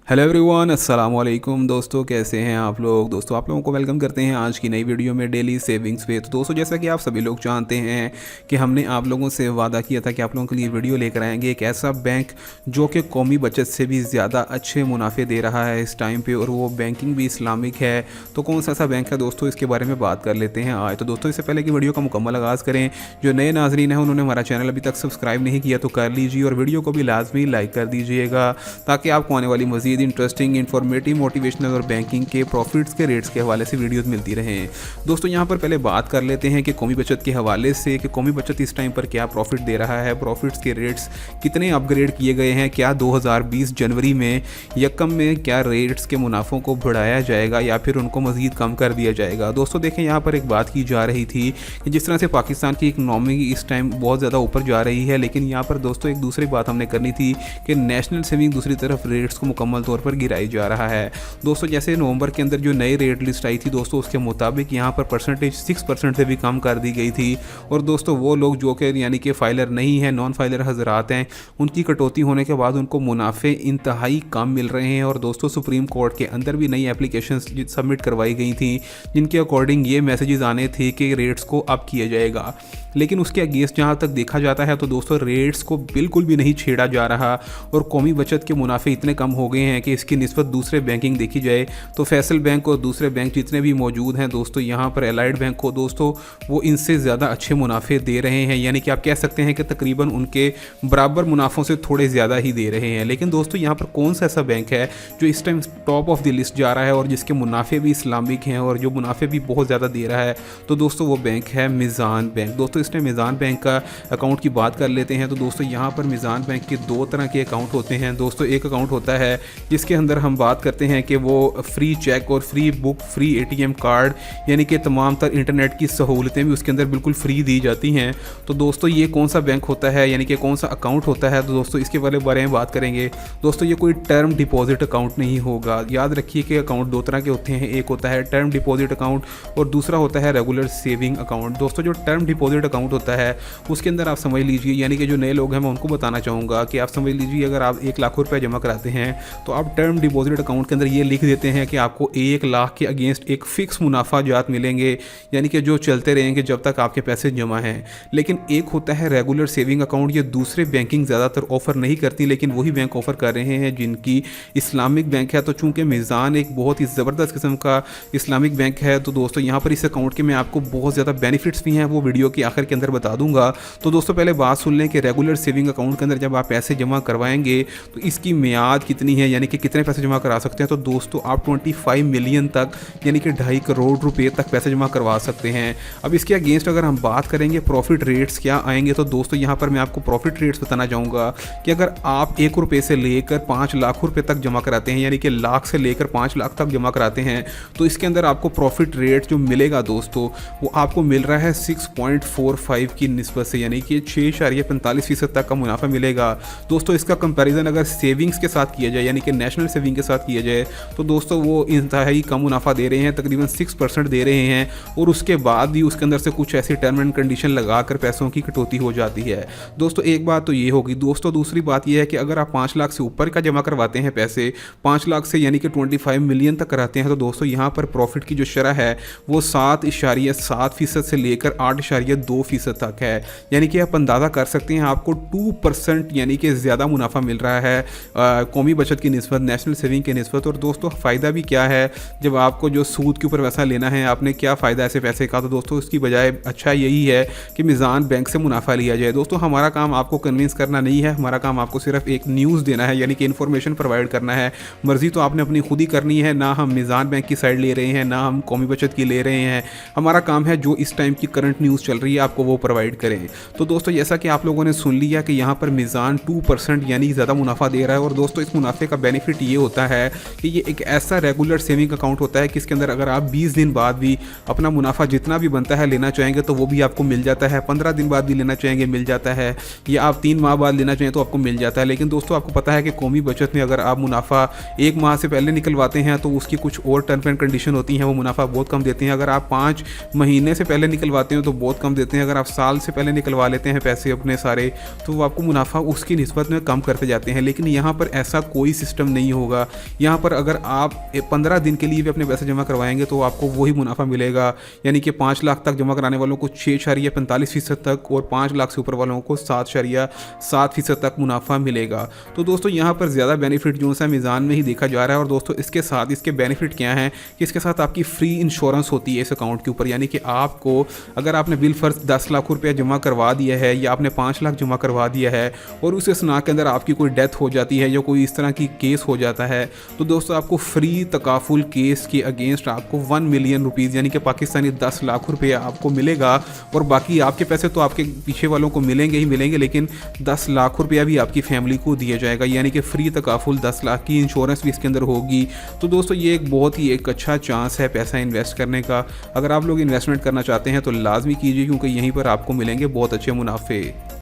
Hello everyone, अस्सलाम वालेकुम। दोस्तों कैसे हैं आप लोग। दोस्तों आप लोगों को वेलकम करते हैं आज की नई वीडियो में डेली सेविंग्स पे। तो दोस्तों जैसा कि आप सभी लोग जानते हैं कि हमने आप लोगों से वादा किया था कि आप लोगों के लिए वीडियो लेकर आएंगे एक ऐसा बैंक जो कि कौमी बचत से भी ज़्यादा अच्छे मुनाफे दे रहा है इस टाइम पे, और वो बैंकिंग भी इस्लामिक है। तो कौन सा ऐसा बैंक है दोस्तों, इसके बारे में बात कर लेते हैं आज। तो दोस्तों इससे पहले कि वीडियो का मुकम्मल आगाज़ करें, जो नए नाजरीन हैं उन्होंने हमारा चैनल अभी तक सब्सक्राइब नहीं किया तो कर लीजिए, और वीडियो को भी लाजमी लाइक कर दीजिएगा ताकि आपको आने वाली मज़ीद इंटरेस्टिंग, इन्फॉर्मेटिव, मोटिवेशनल और बैंकिंग के प्रॉफिट्स के रेट्स के हवाले से वीडियोस मिलती रहें। दोस्तों यहाँ पर पहले बात कर लेते हैं कि कौमी बचत के हवाले से कि कौमी बचत इस टाइम पर क्या प्रॉफिट दे रहा है, प्रॉफिट्स के रेट्स कितने अपग्रेड किए गए हैं, क्या 2020 जनवरी में यकम में क्या रेट्स के मुनाफों को बढ़ाया जाएगा या फिर उनको मज़ीद कम कर दिया जाएगा। दोस्तों देखें, यहाँ पर एक बात की जा रही थी कि जिस तरह से पाकिस्तान की इकनॉमी इस टाइम बहुत ज़्यादा ऊपर जा रही है, लेकिन यहाँ पर दोस्तों एक दूसरी बात हमने करनी थी कि नेशनल सेविंग दूसरी तरफ रेट्स को मुकम्मल तौर पर गिराई जा रहा है। दोस्तों जैसे नवंबर के अंदर जो नई रेट लिस्ट आई थी दोस्तों, उसके मुताबिक यहाँ पर परसेंटेज 6% से भी कम कर दी गई थी। और दोस्तों वो लोग जो कि यानी कि फाइलर नहीं है, नॉन फाइलर हजरात हैं, उनकी कटौती होने के बाद उनको मुनाफे इंतहाई कम मिल रहे हैं। और दोस्तों सुप्रीम कोर्ट के अंदर भी नई एप्लीकेशन सबमिट करवाई गई थी जिनके अकॉर्डिंग ये मैसेजेस आने थे कि रेट्स को अप किया जाएगा, लेकिन उसके अगेंस्ट जहाँ तक देखा जाता है तो दोस्तों रेट्स को बिल्कुल भी नहीं छेड़ा जा रहा। और कौमी बचत के मुनाफे इतने कम हो गए हैं कि इसकी निस्बत दूसरे बैंकिंग देखी जाए तो फैसल बैंक और दूसरे बैंक जितने भी मौजूद हैं दोस्तों, यहाँ पर एलाइड बैंक को दोस्तों वो इनसे ज़्यादा अच्छे मुनाफे दे रहे हैं। यानी कि आप कह सकते हैं कि तकरीबन उनके बराबर मुनाफों से थोड़े ज़्यादा ही दे रहे हैं। लेकिन दोस्तों यहाँ पर कौन सा ऐसा बैंक है जो इस time top of the list जा रहा है और जिसके मुनाफे भी इस्लामिक हैं और जो मुनाफे भी बहुत ज़्यादा दे रहा है, तो दोस्तों वो बैंक है मीज़ान बैंक। दोस्तों इसमें मीज़ान बैंक का अकाउंट की बात कर लेते हैं। तो दोस्तों यहाँ पर मीज़ान बैंक के दो तरह के अकाउंट होते हैं दोस्तों। एक अकाउंट होता है जिसके अंदर हम बात करते हैं कि वो फ्री चेक और free book, free ATM card, यानी कि तमाम तर इंटरनेट की सहूलतें भी उसके अंदर बिल्कुल फ्री दी जाती हैं। तो दोस्तों ये कौन सा बैंक होता है, यानी कि कौन सा अकाउंट होता है, तो दोस्तों इसके बारे में बात करेंगे। दोस्तों ये कोई टर्म डिपॉजिट अकाउंट नहीं होगा। याद रखिए कि अकाउंट दो तरह के होते हैं, एक होता है टर्म डिपॉजिट अकाउंट और दूसरा होता है रेगुलर सेविंग अकाउंट। दोस्तों जो टर्म डिपॉजिट अकाउंट होता है उसके अंदर आप समझ लीजिए, यानी कि जो नए लोग हैं मैं उनको बताना चाहूँगा कि आप समझ लीजिए अगर आप 1 लाख रुपये जमा कराते हैं तो आप टर्म डिपॉजिट अकाउंट के अंदर ये लिख देते हैं कि आपको 1 लाख के अगेंस्ट एक फ़िक्स मुनाफा जात मिलेंगे, यानी कि जो चलते रहेंगे जब तक आपके पैसे जमा हैं। लेकिन एक होता है रेगुलर सेविंग अकाउंट, ये दूसरे बैंकिंग ज़्यादातर ऑफ़र नहीं करती, लेकिन वही बैंक ऑफ़र कर रहे हैं जिनकी इस्लामिक बैंक है। तो चूँकि मीज़ान एक बहुत ही ज़बरदस्त किस्म का इस्लामिक बैंक है, तो दोस्तों यहाँ पर इस अकाउंट के मैं आपको बहुत ज़्यादा बेनिफिट्स भी हैं, वो वीडियो के आखिर के अंदर बता दूँगा। तो दोस्तों पहले बात सुन लें कि रेगुलर सेविंग अकाउंट के अंदर जब आप पैसे जमा करवाएंगे तो इसकी मियाद कितनी है, यानी कि कितने पैसे जमा करा सकते हैं। तो दोस्तों आप 25 मिलियन तक, यानी कि 2.5 करोड़ रुपए तक पैसे जमा करवा सकते हैं। अब इसके अगेंस्ट अगर हम बात करेंगे प्रॉफिट रेट्स क्या आएंगे, तो दोस्तों यहाँ पर मैं आपको प्रॉफिट रेट्स बताना चाहूँगा कि अगर आप 1 रुपये से लेकर 5 लाख रुपए तक जमा कराते हैं, यानी कि लाख से लेकर 5 लाख तक जमा कराते हैं, तो इसके अंदर आपको प्रॉफिट रेट जो मिलेगा दोस्तों वो आपको मिल रहा है 6.45 की निस्बत से, यानी कि 6.45% तक का मुनाफा मिलेगा। दोस्तों इसका कंपैरिजन अगर सेविंग्स के साथ किया जाए, यानी कि नेशनल सेविंग के साथ किया जाए, तो दोस्तों वो इंतहाई कम मुनाफा दे रहे हैं, तकरीबन 6% दे रहे हैं। और उसके बाद भी उसके अंदर से कुछ ऐसी टर्म एंड कंडीशन लगाकर पैसों की कटौती हो जाती है। दोस्तों एक बात तो ये होगी। दोस्तों दूसरी बात ये है कि अगर आप 5 लाख से ऊपर का जमा करवाते हैं पैसे, 5 लाख से यानी कि 25 मिलियन तक कराते हैं, तो दोस्तों यहाँ पर प्रॉफिट की जो शरह है वो 7.7% से लेकर 8.2% तक है। यानी कि आप अंदाज़ा कर सकते हैं आपको 2% यानी कि ज़्यादा मुनाफा मिल रहा है कौमी बचत की निस्बत, नेशनल सेविंग की निस्बत। और दोस्तों फ़ायदा भी क्या है, जब आपको जो सूद के ऊपर पैसा लेना है, आपने क्या फ़ायदा ऐसे पैसे का, तो दोस्तों उसकी बजाय अच्छा यही है कि मीज़ान बैंक से मुनाफा लिया जाए। दोस्तों हमारा काम आपको कन्विंस करना नहीं है, हमारा काम आपको सिर्फ एक न्यूज़ देना है, यानी कि इन्फॉर्मेशन प्रोवाइड करना है। मर्ज़ी तो आपने अपनी खुद ही करनी है, ना हम मीज़ान बैंक की साइड ले रहे हैं, ना हम कौमी बचत की ले रहे हैं। हमारा काम है जो इस टाइम की करंट न्यूज़ चल रही है आपको वो प्रोवाइड करें। तो दोस्तों जैसा कि आप लोगों ने सुन लिया कि यहाँ पर मीज़ान 2% यानी ज़्यादा मुनाफा दे रहा है। और दोस्तों इस मुनाफे का बेनिफिट ये होता है कि ये एक ऐसा रेगुलर सेविंग अकाउंट होता है कि इसके अंदर अगर आप 20 दिन बाद भी अपना मुनाफा जितना भी बनता है लेना चाहेंगे तो वो भी आपको मिल जाता है, 15 दिन बाद भी लेना चाहेंगे मिल जाता है, या आप 3 माह बाद लेना चाहें तो आपको मिल जाता है। लेकिन दोस्तों आपको पता है कि कौमी बचत में अगर आप मुनाफा 1 माह से पहले निकलवाते हैं तो उसकी कुछ और टर्म एंड कंडीशन होती हैं, वो मुनाफा बहुत कम देते हैं। अगर आप 5 महीने से पहले निकलवाते हैं तो बहुत कम देते लेते हैं, अगर आप साल से पहले निकलवा लेते हैं पैसे अपने सारे, तो वो आपको मुनाफा उसकी निस्बत में कम करते जाते हैं। लेकिन यहाँ पर ऐसा कोई सिस्टम नहीं होगा। यहाँ पर अगर आप 15 दिन के लिए भी अपने पैसे जमा करवाएंगे तो आपको वही मुनाफा मिलेगा, यानी कि 5 लाख तक जमा कराने वालों को 6.45% तक और 5 लाख से ऊपर वालों को 7.7% तक मुनाफा मिलेगा। तो दोस्तों यहाँ पर ज़्यादा बेनिफिट जो है मीज़ान में ही देखा जा रहा है। और दोस्तों इसके साथ इसके बेनिफिट क्या हैं कि इसके साथ आपकी फ्री इंश्योरेंस होती है इस अकाउंट के ऊपर, यानी कि आपको अगर आपने बिल फर्ज 10 लाख रुपया जमा करवा दिया है या आपने 5 लाख जमा करवा दिया है और उस असना के अंदर आपकी कोई डेथ हो जाती है या कोई इस तरह की केस हो जाता है, तो दोस्तों आपको फ्री तकाफुल केस के अगेंस्ट आपको 1 मिलियन रुपीज़ यानी कि पाकिस्तानी 10 लाख रुपया आपको मिलेगा। और बाकी आपके पैसे तो आपके पीछे वालों को मिलेंगे ही मिलेंगे, लेकिन 10 लाख रुपया भी आपकी फैमिली को दिया जाएगा, यानी कि फ्री तकाफुल 10 लाख की इंश्योरेंस भी इसके अंदर होगी। तो दोस्तों ये एक बहुत ही एक अच्छा चांस है पैसा इन्वेस्ट करने का। अगर आप लोग इन्वेस्टमेंट करना चाहते हैं तो लाजमी कीजिए, क्योंकि यहीं पर आपको मिलेंगे बहुत अच्छे मुनाफे।